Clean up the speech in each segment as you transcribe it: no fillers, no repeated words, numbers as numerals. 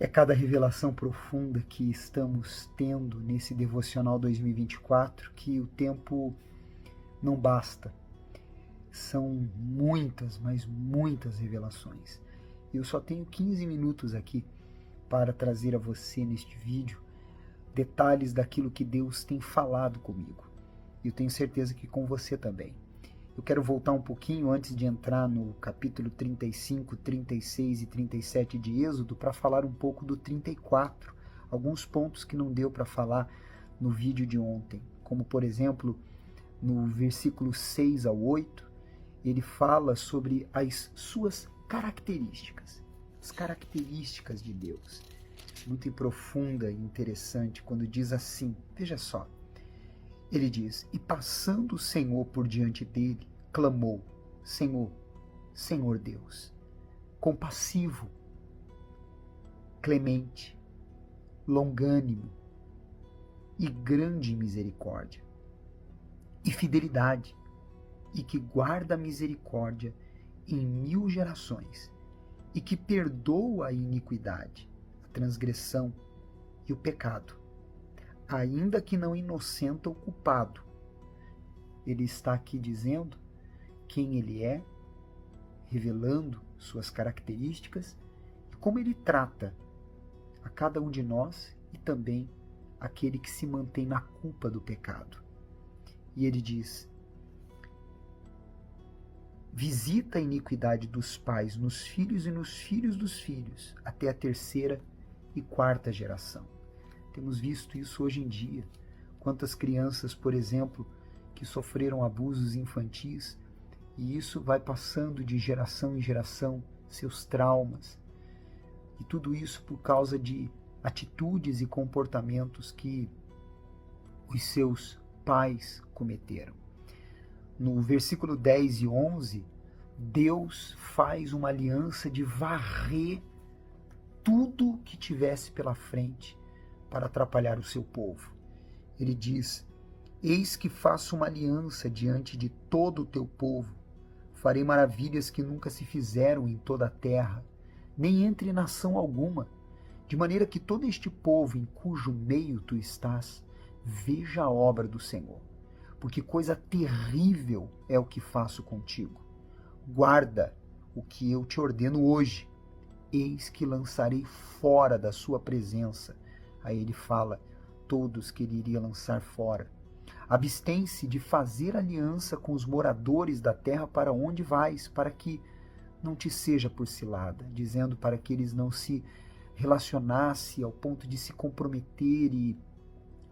É cada revelação profunda que estamos tendo nesse Devocional 2024 que o tempo não basta. São muitas, mas muitas revelações. Eu só tenho 15 minutos aqui para trazer a você neste vídeo detalhes daquilo que Deus tem falado comigo. E eu tenho certeza que com você também. Eu quero voltar um pouquinho antes de entrar no capítulo 35, 36 e 37 de Êxodo para falar um pouco do 34, alguns pontos que não deu para falar no vídeo de ontem, como por exemplo, no versículo 6 ao 8, ele fala sobre as suas características, as características de Deus. Muito profunda e interessante quando diz assim, veja só, ele diz, e passando o Senhor por diante dele, clamou, Senhor, Senhor Deus, compassivo, clemente, longânimo e grande em misericórdia e fidelidade, e que guarda a misericórdia em 1000 gerações, e que perdoa a iniquidade, a transgressão e o pecado, ainda que não inocenta o culpado. Ele está aqui dizendo quem ele é, revelando suas características e como ele trata a cada um de nós e também aquele que se mantém na culpa do pecado. E ele diz, visita a iniquidade dos pais nos filhos e nos filhos dos filhos, até a 3ª e 4ª geração. Temos visto isso hoje em dia. Quantas crianças, por exemplo, que sofreram abusos infantis, e isso vai passando de geração em geração, seus traumas. E tudo isso por causa de atitudes e comportamentos que os seus pais cometeram. No versículo 10 e 11, Deus faz uma aliança de varrer tudo que tivesse pela frente para atrapalhar o seu povo. Ele diz, eis que faço uma aliança diante de todo o teu povo, farei maravilhas que nunca se fizeram em toda a terra, nem entre nação alguma, de maneira que todo este povo em cujo meio tu estás, veja a obra do Senhor, porque coisa terrível é o que faço contigo. Guarda o que eu te ordeno hoje, eis que lançarei fora da sua presença. Aí ele fala, todos que ele iria lançar fora. Abstém-se de fazer aliança com os moradores da terra para onde vais, para que não te seja por cilada, dizendo para que eles não se relacionassem ao ponto de se comprometer e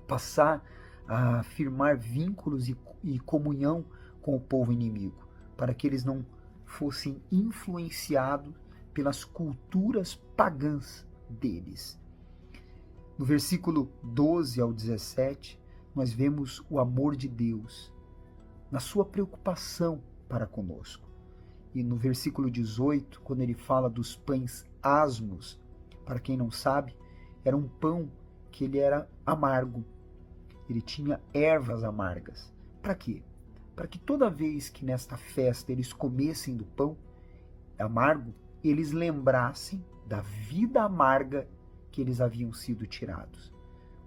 passar a firmar vínculos e comunhão com o povo inimigo, para que eles não fossem influenciados pelas culturas pagãs deles. No versículo 12 ao 17, nós vemos o amor de Deus na sua preocupação para conosco. E no versículo 18, quando ele fala dos pães asmos, para quem não sabe, era um pão que ele era amargo. Ele tinha ervas amargas. Para quê? Para que toda vez que nesta festa eles comessem do pão amargo, eles lembrassem da vida amarga que eles haviam sido tirados.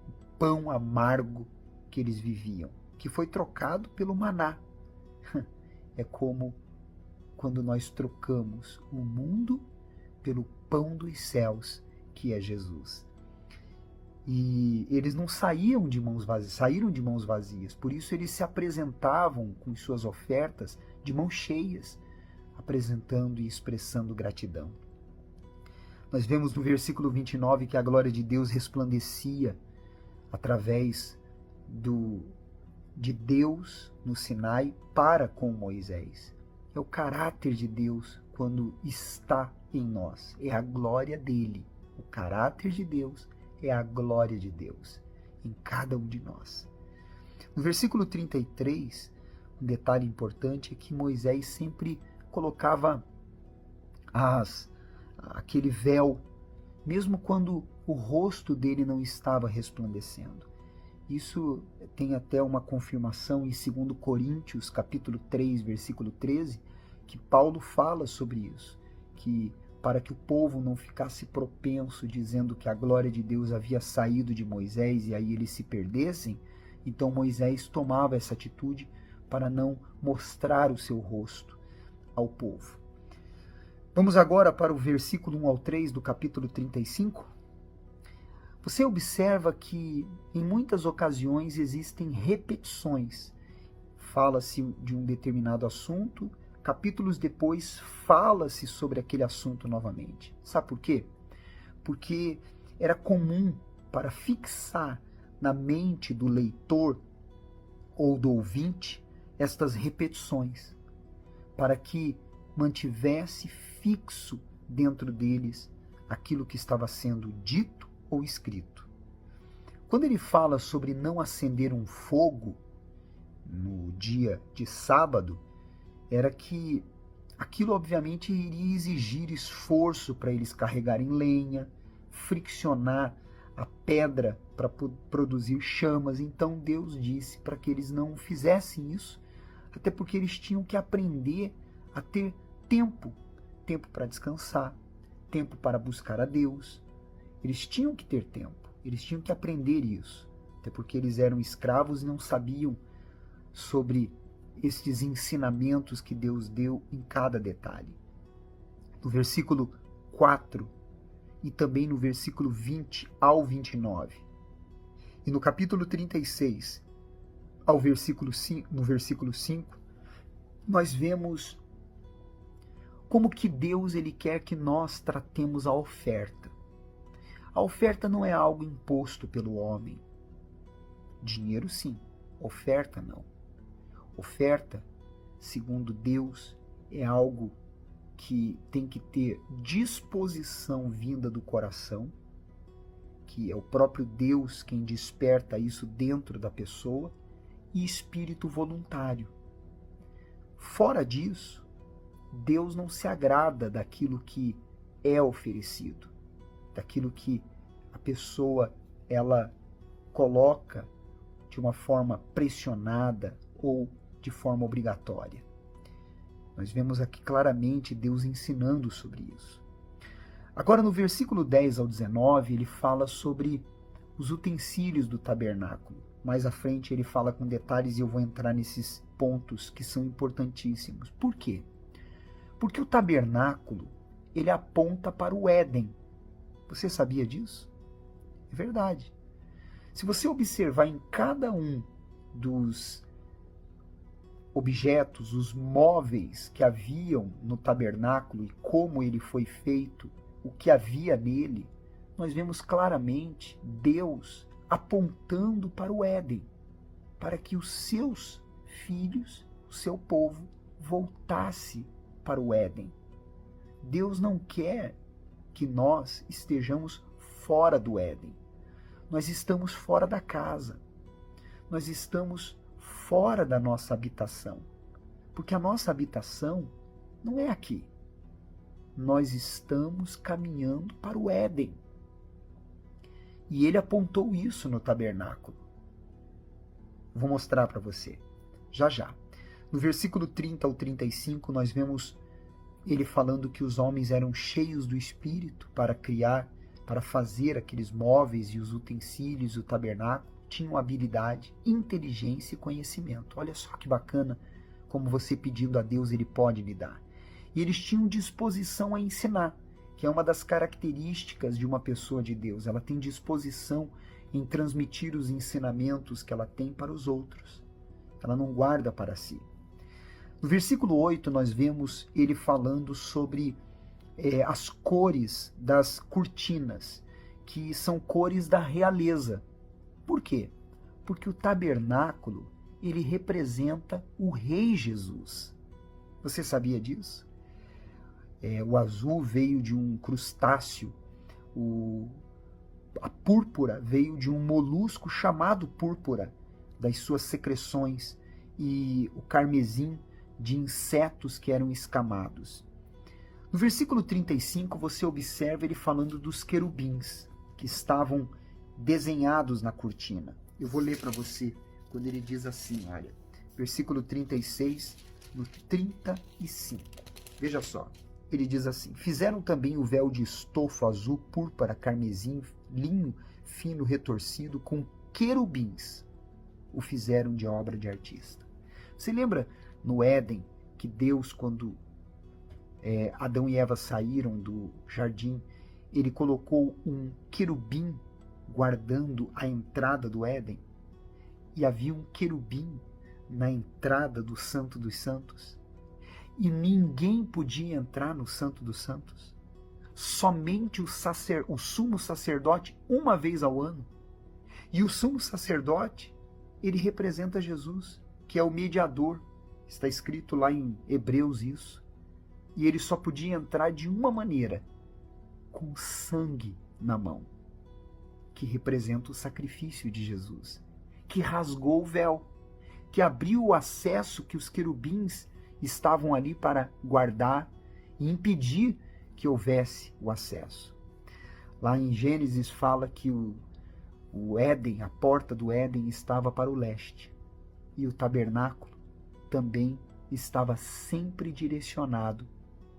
O pão amargo que eles viviam, que foi trocado pelo maná. É como quando nós trocamos o mundo pelo pão dos céus, que é Jesus. E eles não saíram de mãos vazias, por isso eles se apresentavam com suas ofertas de mãos cheias, apresentando e expressando gratidão. Nós vemos no versículo 29 que a glória de Deus resplandecia através de Deus no Sinai para com Moisés. É o caráter de Deus quando está em nós, é a glória dele. O caráter de Deus é a glória de Deus em cada um de nós. No versículo 33, um detalhe importante é que Moisés sempre colocava aquele véu, mesmo quando o rosto dele não estava resplandecendo. Isso tem até uma confirmação em 2 Coríntios, capítulo 3, versículo 13, que Paulo fala sobre isso, que para que o povo não ficasse propenso dizendo que a glória de Deus havia saído de Moisés e aí eles se perdessem, então Moisés tomava essa atitude para não mostrar o seu rosto ao povo. Vamos agora para o versículo 1 ao 3 do capítulo 35. Você observa que em muitas ocasiões existem repetições. Fala-se de um determinado assunto, capítulos depois fala-se sobre aquele assunto novamente. Sabe por quê? Porque era comum para fixar na mente do leitor ou do ouvinte estas repetições, para que mantivesse fixo dentro deles aquilo que estava sendo dito ou escrito. Quando ele fala sobre não acender um fogo no dia de sábado, era que aquilo obviamente iria exigir esforço para eles carregarem lenha, friccionar a pedra para produzir chamas. Então Deus disse para que eles não fizessem isso, até porque eles tinham que aprender a ter tempo para descansar, tempo para buscar a Deus. Eles tinham que ter tempo, eles tinham que aprender isso, até porque eles eram escravos e não sabiam sobre estes ensinamentos que Deus deu em cada detalhe. No versículo 4 e também no versículo 20 ao 29. E no capítulo 36, ao versículo 5, no versículo 5, nós vemos como que Deus ele quer que nós tratemos a oferta. A oferta não é algo imposto pelo homem. Dinheiro sim, oferta não. Oferta, segundo Deus, é algo que tem que ter disposição vinda do coração, que é o próprio Deus quem desperta isso dentro da pessoa, e espírito voluntário. Fora disso, Deus não se agrada daquilo que é oferecido, daquilo que a pessoa ela coloca de uma forma pressionada ou de forma obrigatória. Nós vemos aqui claramente Deus ensinando sobre isso. Agora no versículo 10 ao 19, ele fala sobre os utensílios do tabernáculo. Mais à frente ele fala com detalhes e eu vou entrar nesses pontos que são importantíssimos. Por quê? Porque o tabernáculo, ele aponta para o Éden. Você sabia disso? É verdade. Se você observar em cada um dos objetos, os móveis que haviam no tabernáculo e como ele foi feito, o que havia nele, nós vemos claramente Deus apontando para o Éden, para que os seus filhos, o seu povo, voltasse para o Éden. Deus não quer que nós estejamos fora do Éden. Nós estamos fora da casa. Nós estamos fora da nossa habitação. Porque a nossa habitação não é aqui. Nós estamos caminhando para o Éden. E ele apontou isso no tabernáculo. Vou mostrar para você, já já. No versículo 30 ao 35, nós vemos ele falando que os homens eram cheios do Espírito para criar, para fazer aqueles móveis e os utensílios, o tabernáculo, tinham habilidade, inteligência e conhecimento. Olha só que bacana como você pedindo a Deus ele pode lhe dar. E eles tinham disposição a ensinar, que é uma das características de uma pessoa de Deus. Ela tem disposição em transmitir os ensinamentos que ela tem para os outros. Ela não guarda para si. No versículo 8 nós vemos ele falando sobre as cores das cortinas, que são cores da realeza. Por quê? Porque o tabernáculo ele representa o Rei Jesus. Você sabia disso? O azul veio de um crustáceo, a púrpura veio de um molusco chamado púrpura, das suas secreções, e o carmesim de insetos que eram escamados. No versículo 35 você observa ele falando dos querubins que estavam desenhados na cortina. Eu vou ler para você quando ele diz assim, olha, versículo 36, no 35. Veja só. ele diz assim: fizeram também o véu de estofo azul, púrpura, carmesim, linho fino retorcido, com querubins. O fizeram de obra de artista. Você lembra no Éden que Deus, quando Adão e Eva saíram do jardim, ele colocou um querubim guardando a entrada do Éden? E havia um querubim na entrada do Santo dos Santos. E ninguém podia entrar no Santo dos Santos. Somente o sumo sacerdote, uma vez ao ano. E o sumo sacerdote, ele representa Jesus, que é o mediador. Está escrito lá em Hebreus isso. E ele só podia entrar de uma maneira, com sangue na mão, que representa o sacrifício de Jesus, que rasgou o véu, que abriu o acesso que os querubins estavam ali para guardar e impedir que houvesse o acesso. Lá em Gênesis fala que o Éden, a porta do Éden estava para o leste, e o tabernáculo também estava sempre direcionado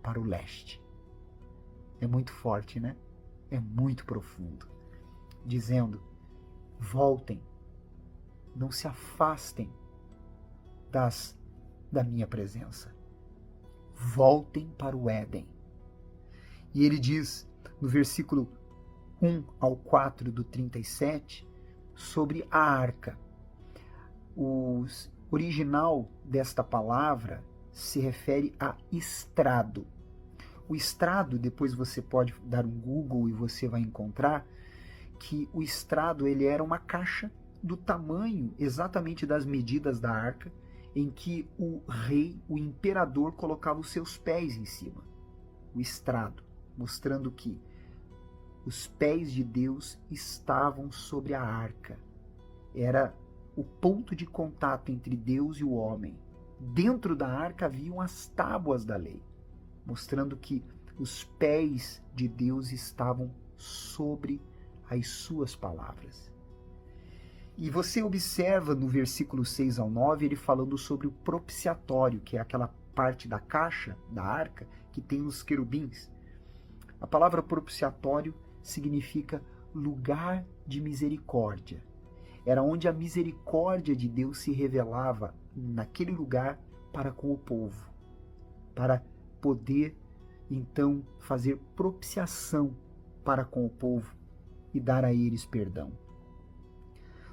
para o leste. É muito forte, né? É muito profundo. Dizendo: voltem, não se afastem da minha presença. Voltem para o Éden. E ele diz no versículo 1 ao 4 do 37 sobre a arca. O original desta palavra se refere a estrado. O estrado, depois você pode dar um Google e você vai encontrar que o estrado ele era uma caixa do tamanho exatamente das medidas da arca, em que o rei, o imperador, colocava os seus pés em cima. O estrado, mostrando que os pés de Deus estavam sobre a arca. Era o ponto de contato entre Deus e o homem. Dentro da arca haviam as tábuas da lei, mostrando que os pés de Deus estavam sobre as suas palavras. E você observa no versículo 6 ao 9, ele falando sobre o propiciatório, que é aquela parte da caixa, da arca, que tem os querubins. A palavra propiciatório significa lugar de misericórdia. Era onde a misericórdia de Deus se revelava naquele lugar para com o povo, para poder então fazer propiciação para com o povo e dar a eles perdão.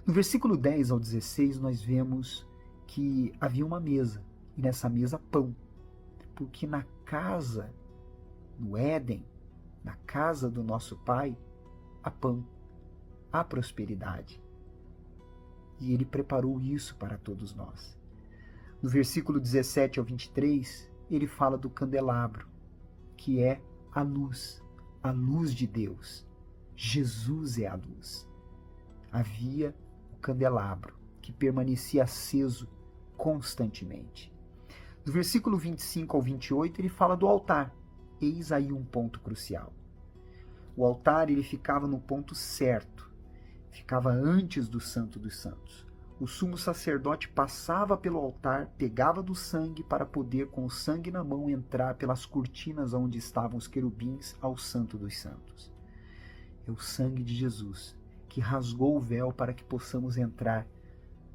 No versículo 10 ao 16 nós vemos que havia uma mesa, e nessa mesa pão, porque na casa, no Éden, na casa do nosso Pai, há pão, há prosperidade. E ele preparou isso para todos nós. No versículo 17 ao 23, ele fala do candelabro, que é a luz de Deus. Jesus é a luz. Havia o candelabro, que permanecia aceso constantemente. Do versículo 25 ao 28, ele fala do altar. Eis aí um ponto crucial. O altar ele ficava no ponto certo, ficava antes do Santo dos Santos. O sumo sacerdote passava pelo altar, pegava do sangue para poder, com o sangue na mão, entrar pelas cortinas onde estavam os querubins ao Santo dos Santos. É o sangue de Jesus que rasgou o véu para que possamos entrar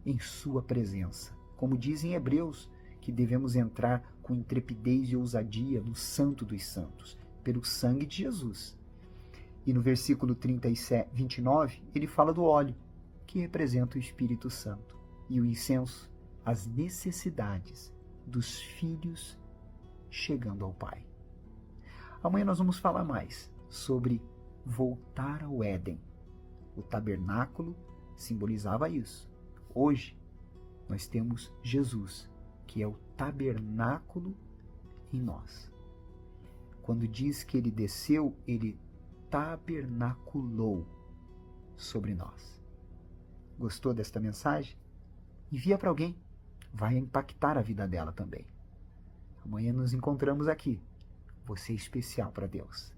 em sua presença. Como diz em Hebreus, que devemos entrar com intrepidez e ousadia no Santo dos Santos, pelo sangue de Jesus. E no versículo 29, ele fala do óleo, que representa o Espírito Santo, e o incenso, as necessidades dos filhos chegando ao Pai. Amanhã nós vamos falar mais sobre voltar ao Éden. O tabernáculo simbolizava isso. Hoje, nós temos Jesus, que é o tabernáculo em nós. Quando diz que ele desceu, ele tabernaculou sobre nós. Gostou desta mensagem? Envia para alguém. Vai impactar a vida dela também. Amanhã nos encontramos aqui. Você é especial para Deus.